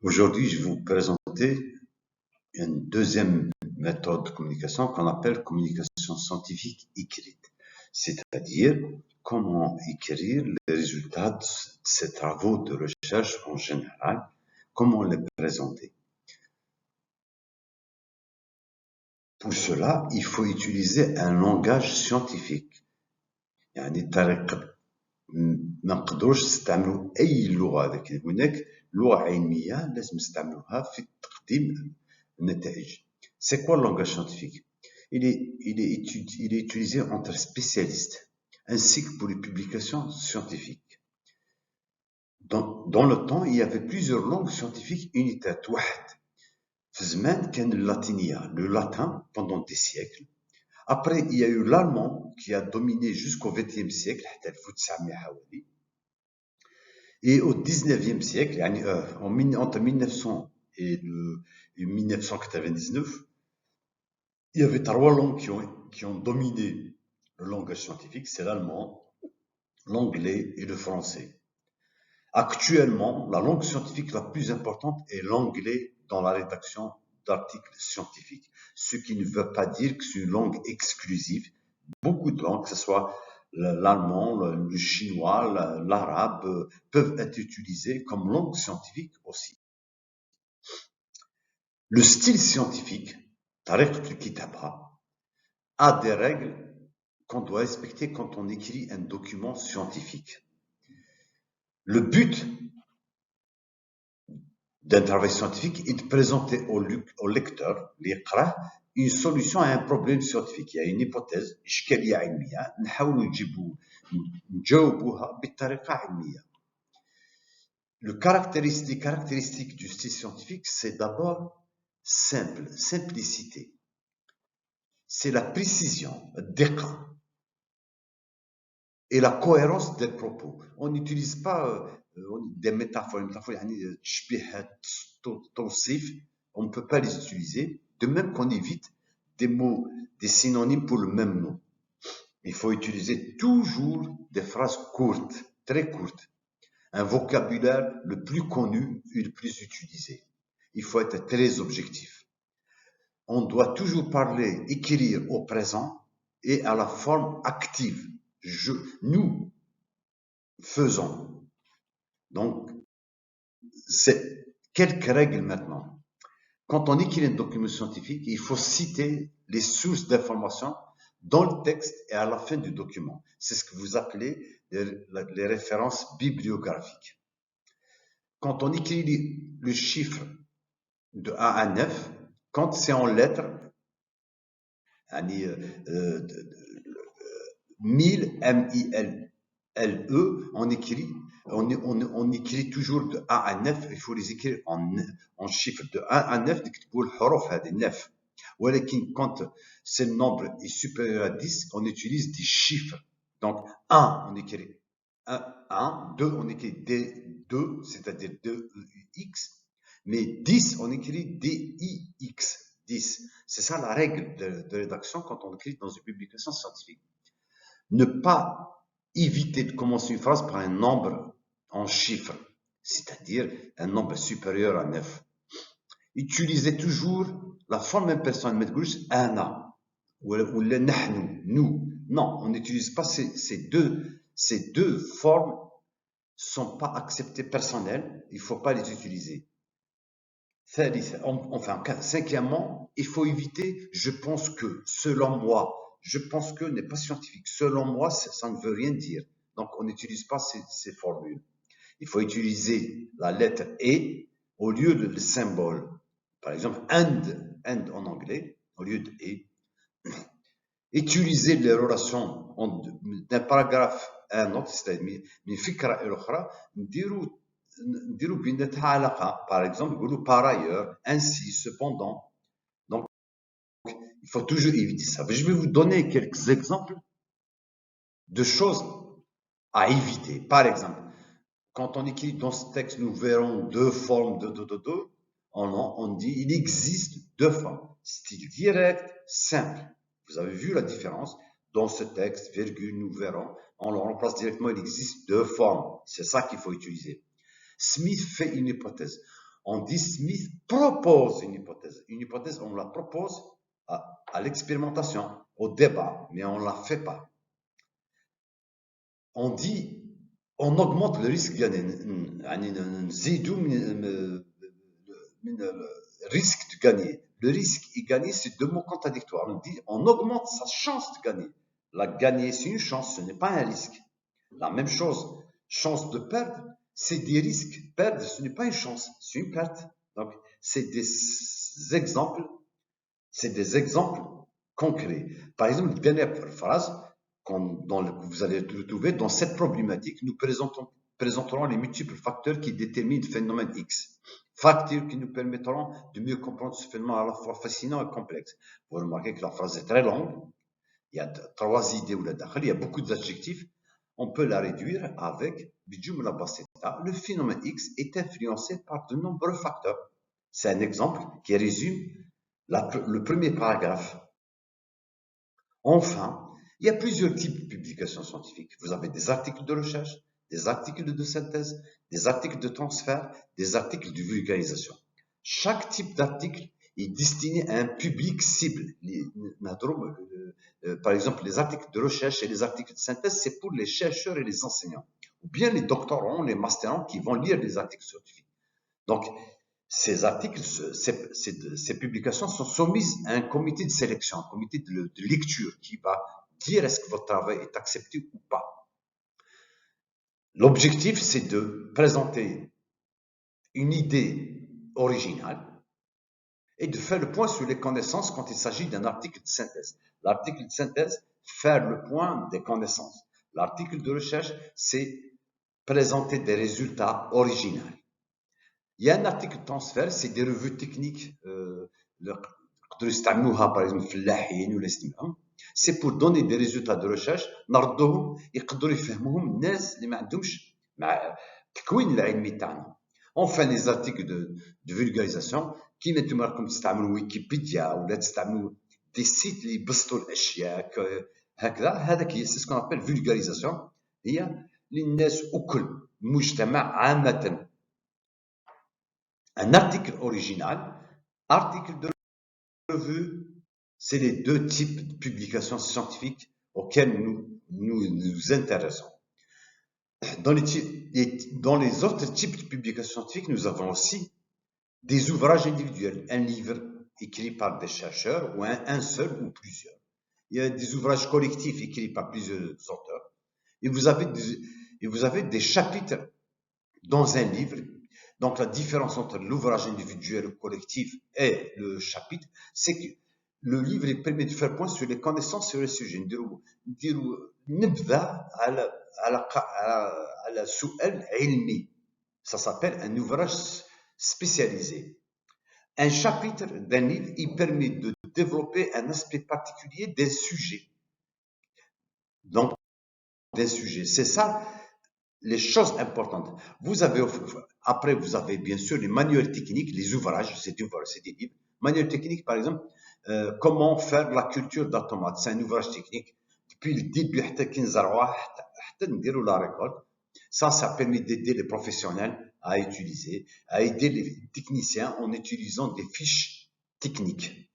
Aujourd'hui, je vais vous présenter une deuxième méthode de communication qu'on appelle communication scientifique écrite. C'est-à-dire comment écrire les résultats de ces travaux de recherche en général, comment les présenter. Pour cela, il faut utiliser un langage scientifique. يعني ما نقدروش نستعملوا اي لغه لكن هناك لغه علميه لازم نستعملوها في تقديم النتائج. C'est quoi le langage scientifique? Il est utilisé entre spécialistes ainsi que pour les publications scientifiques. Dans le temps, il y avait plusieurs langues scientifiques unitaires. واحد في زمان كان اللاتينيه, le latin pendant des siècles. Après, il y a eu l'allemand qui a dominé jusqu'au XXe siècle, حتى 1900 حوالي. Et au 19e siècle, entre 1900 et 1999, il y avait trois langues qui ont dominé le langage scientifique, c'est l'allemand, l'anglais et le français. Actuellement, la langue scientifique la plus importante est l'anglais dans la rédaction d'articles scientifiques, ce qui ne veut pas dire que c'est une langue exclusive. Beaucoup de langues, que ce soit l'allemand, le chinois, l'arabe, peuvent être utilisées comme langue scientifique aussi. Le style scientifique, طريقة الكتابة, a des règles qu'on doit respecter quand on écrit un document scientifique. Le but d'un travail scientifique est de présenter au lecteur, une solution à un problème scientifique. Il y a une hypothèse, إشكالية علمية, نحاولوا نجاوبوها بطريقة علمية. Les caractéristiques du style scientifique, c'est d'abord simplicité. C'est la précision, الدقة, et la cohérence des propos. On n'utilise pas des métaphores. Les métaphores, يعني تشبيهات, توصيف, on ne peut pas les utiliser. De même qu'on évite des mots, des synonymes pour le même mot. Il faut utiliser toujours des phrases courtes, très courtes. Un vocabulaire le plus connu et le plus utilisé. Il faut être très objectif. On doit toujours parler, écrire au présent et à la forme active. Nous faisons. Donc, c'est quelques règles maintenant. Quand on écrit un document scientifique, il faut citer les sources d'informations dans le texte et à la fin du document. C'est ce que vous appelez les références bibliographiques. Quand on écrit le chiffre de 1 à 9, quand c'est en lettres, 1000, M-I-L-L-E, on écrit toujours de 1 à 9, il faut les écrire en chiffres de 1 à 9, نكتبوا الحروف هذه 9. ولكن quand ce nombre est supérieur à 10, on utilise des chiffres. Donc 1, on écrit 1, 2, on écrit D2, c'est-à-dire 2X, mais 10, on écrit DIX, 10. C'est ça la règle de rédaction quand on écrit dans une publication scientifique. Ne pas éviter de commencer une phrase par un nombre en chiffres, c'est-à-dire un nombre supérieur à 9. Utilisez toujours la forme impersonnelle, ما تقولش أنا ولا نحن, nous. Non, on n'utilise pas ces deux formes sont pas acceptées personnelles, il faut pas les utiliser. Enfin, cinquièmement, il faut éviter je pense que, selon moi. Je pense que n'est pas scientifique. Selon moi, ça ne veut rien dire. Donc, on n'utilise pas ces formules. Il faut utiliser la lettre E au lieu de le symbole. Par exemple, and en anglais, au lieu de E. Utiliser les relations d'un paragraphe à un autre, c'est-à-dire من فكرة إلى أخرى, نديروا بيناتها علاقة. Par exemple, نقولوا par ailleurs, ainsi, cependant. Donc, il faut toujours éviter ça. Je vais vous donner quelques exemples de choses à éviter. Par exemple, quand on écrit dans ce texte, nous verrons deux formes de. On dit il existe deux formes. Style direct, simple. Vous avez vu la différence? Dans ce texte, virgule, nous verrons. On le remplace directement, il existe deux formes. C'est ça qu'il faut utiliser. Smith fait une hypothèse. On dit Smith propose une hypothèse. Une hypothèse, on la propose à l'expérimentation, au débat, mais on ne la fait pas. On dit, on augmente le risque le risque de gagner. Le risque et gagner, c'est deux mots contradictoires. On dit, on augmente sa chance de gagner. La gagner, c'est une chance, ce n'est pas un risque. La même chose, chance de perdre, c'est des risques. Perdre, ce n'est pas une chance, c'est une perte. Donc, c'est des exemples concrets. Par exemple, la dernière phrase que vous allez trouver dans cette problématique, nous présenterons les multiples facteurs qui déterminent le phénomène X. Facteurs qui nous permettront de mieux comprendre ce phénomène à la fois fascinant et complexe. Vous remarquez que la phrase est très longue. Il y a 3 idées ou il y a beaucoup d'adjectifs. On peut la réduire avec le phénomène X est influencé par de nombreux facteurs. C'est un exemple qui résume le premier paragraphe. Enfin, il y a plusieurs types de publications scientifiques. Vous avez des articles de recherche, des articles de synthèse, des articles de transfert, des articles de vulgarisation. Chaque type d'article est destiné à un public cible. Par exemple, les articles de recherche et les articles de synthèse, c'est pour les chercheurs et les enseignants, ou bien les doctorants, les masterants qui vont lire les articles scientifiques. Donc, ces articles, ces publications sont soumises à un comité de sélection, un comité de lecture qui va dire est-ce que votre travail est accepté ou pas. L'objectif, c'est de présenter une idée originale et de faire le point sur les connaissances quand il s'agit d'un article de synthèse. L'article de synthèse, faire le point des connaissances. L'article de recherche, c'est présenter des résultats originaux. Il y a un article de transfert, c'est des revues techniques. Par exemple, c'est pour donner des résultats de recherche. Enfin, les articles de vulgarisation, qui نتوما راكم تستعملوا ويكيبيديا ولا تستعملوا des sites اللي يبسطوا الاشياء هكذا هذاك هي ce qu'on appelle vulgarisation هي للناس وكل المجتمع عامة. Un article original, article de revue, c'est les deux types de publications scientifiques auxquelles nous intéressons. Dans les autres types de publications scientifiques, nous avons aussi des ouvrages individuels, un livre écrit par des chercheurs ou un seul ou plusieurs. Il y a des ouvrages collectifs écrits par plusieurs auteurs. Et vous avez des chapitres dans un livre. Donc, la différence entre l'ouvrage individuel ou collectif et le chapitre, c'est que le livre permet de faire point sur les connaissances sur le sujet. Ça s'appelle un ouvrage spécialisé. Un chapitre d'un livre, il permet de développer un aspect particulier d'un sujet. Donc, d'un sujet. C'est ça les choses importantes. Après, vous avez bien sûr les manuels techniques, les ouvrages, c'est des livres. Manuel technique, par exemple, comment faire la culture de tomate. C'est un ouvrage technique. Depuis le début, la récolte. Ça permet d'aider les professionnels à utiliser, à aider les techniciens en utilisant des fiches techniques.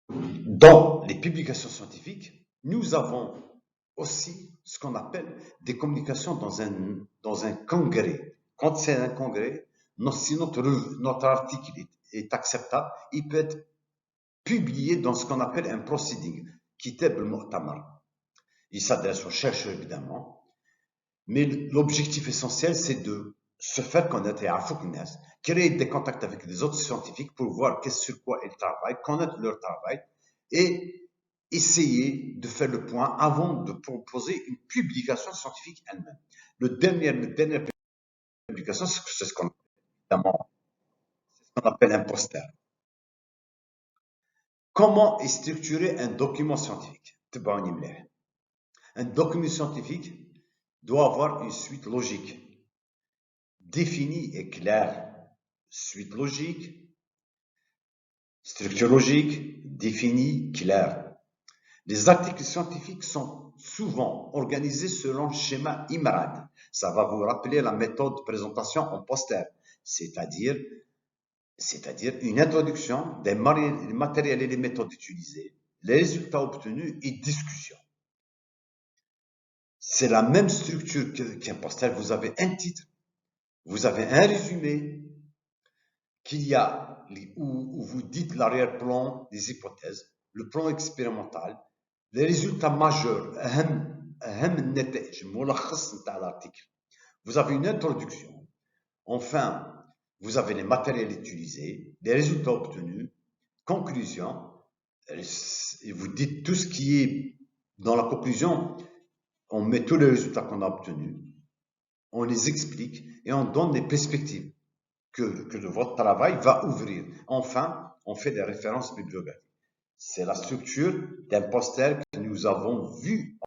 Dans les publications scientifiques, nous avons aussi ce qu'on appelle des communications dans un congrès. Quand c'est un congrès, si notre article est acceptable, il peut être publié dans ce qu'on appelle un proceeding, kitab al-mu'tamar. Il s'adresse aux chercheurs, évidemment, mais l'objectif essentiel, c'est de se faire connaître et créer des contacts avec des autres scientifiques pour voir sur quoi ils travaillent, connaître leur travail et essayer de faire le point avant de proposer une publication scientifique elle-même. La dernière publication, c'est ce qu'on appelle un poster. Comment est structuré un document scientifique? Un document scientifique doit avoir une suite logique, définie et claire. Suite logique, structure logique, définie, claire. Les articles scientifiques sont souvent organisés selon le schéma IMRAD. Ça va vous rappeler la méthode de présentation en poster, c'est-à-dire une introduction des matériels et les méthodes utilisées, les résultats obtenus et discussion. C'est la même structure qu'un poster. Vous avez un titre, vous avez un résumé où vous dites l'arrière-plan des hypothèses, le plan expérimental, les résultats majeurs, أهم النتائج ملخص نتاع l'article. Vous avez une introduction. Enfin, vous avez les matériels utilisés, les résultats obtenus, conclusion, et vous dites tout ce qui est dans la conclusion, on met tous les résultats qu'on a obtenus, on les explique et on donne des perspectives que votre travail va ouvrir. Enfin, on fait des références bibliographiques. C'est la structure d'un poster que nous avons vu